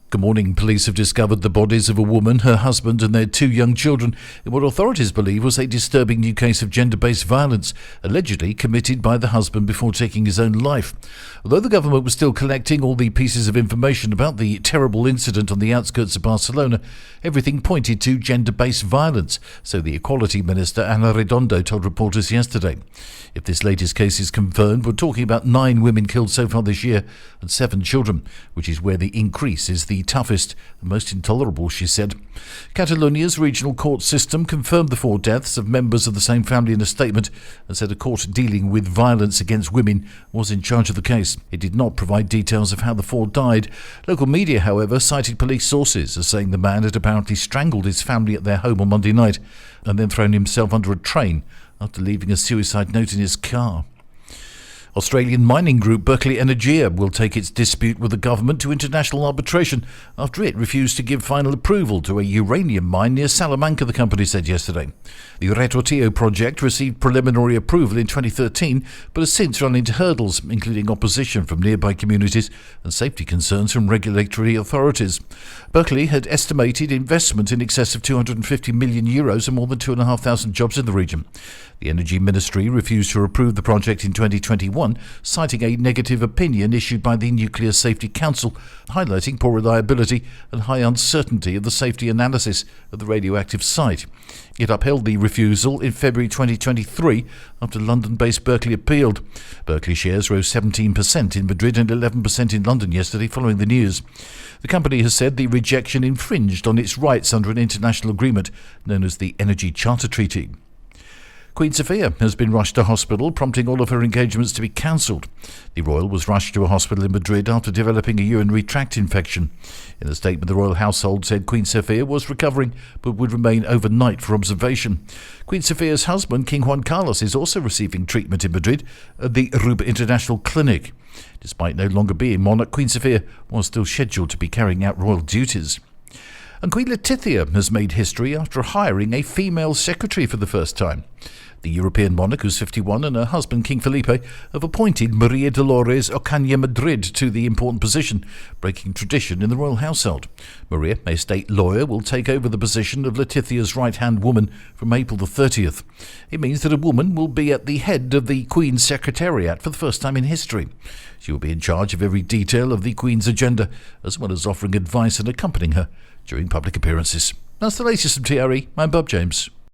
Good morning. Police have discovered the bodies of a woman, her husband and their 2 young children in what authorities believe was a disturbing new case of gender-based violence, allegedly committed by the husband before taking his own life. Although the government was still collecting all the pieces of information about the terrible incident on the outskirts of Barcelona, everything pointed to gender-based violence, so the Equality Minister Ana Redondo told reporters yesterday. If this latest case is confirmed, we're talking about 9 women killed so far this year and 7 children, which is where the increase is the toughest and most intolerable, she said. Catalonia's regional court system confirmed the 4 deaths of members of the same family in a statement and said a court dealing with violence against women was in charge of the case. It did not provide details of how the 4 died. Local media, however, cited police sources as saying the man had apparently strangled his family at their home on Monday night and then thrown himself under a train after leaving a suicide note in his car. Australian mining group Berkeley Energia will take its dispute with the government to international arbitration after it refused to give final approval to a uranium mine near Salamanca, the company said yesterday. The Retortillo project received preliminary approval in 2013 but has since run into hurdles, including opposition from nearby communities and safety concerns from regulatory authorities. Berkeley had estimated investment in excess of €250 million and more than 2,500 jobs in the region. The Energy Ministry refused to approve the project in 2021, citing a negative opinion issued by the Nuclear Safety Council, highlighting poor reliability and high uncertainty of the safety analysis of the radioactive site. It upheld the refusal in February 2023 after London-based Berkeley appealed. Berkeley shares rose 17% in Madrid and 11% in London yesterday following the news. The company has said the rejection infringed on its rights under an international agreement known as the Energy Charter Treaty. Queen Sofia has been rushed to hospital, prompting all of her engagements to be cancelled. The royal was rushed to a hospital in Madrid after developing a urinary tract infection. In a statement, the royal household said Queen Sofia was recovering but would remain overnight for observation. Queen Sofia's husband, King Juan Carlos, is also receiving treatment in Madrid at the Ruba International Clinic. Despite no longer being monarch, Queen Sofia was still scheduled to be carrying out royal duties. And Queen Letizia has made history after hiring a female secretary for the first time. The European monarch, who's 51, and her husband, King Felipe, have appointed Maria Dolores Ocaña Madrid to the important position, breaking tradition in the royal household. Maria, a state lawyer, will take over the position of Letizia's right-hand woman from April the 30th. It means that a woman will be at the head of the Queen's Secretariat for the first time in history. She will be in charge of every detail of the Queen's agenda, as well as offering advice and accompanying her during public appearances. That's the latest from TRE. I'm Bob James.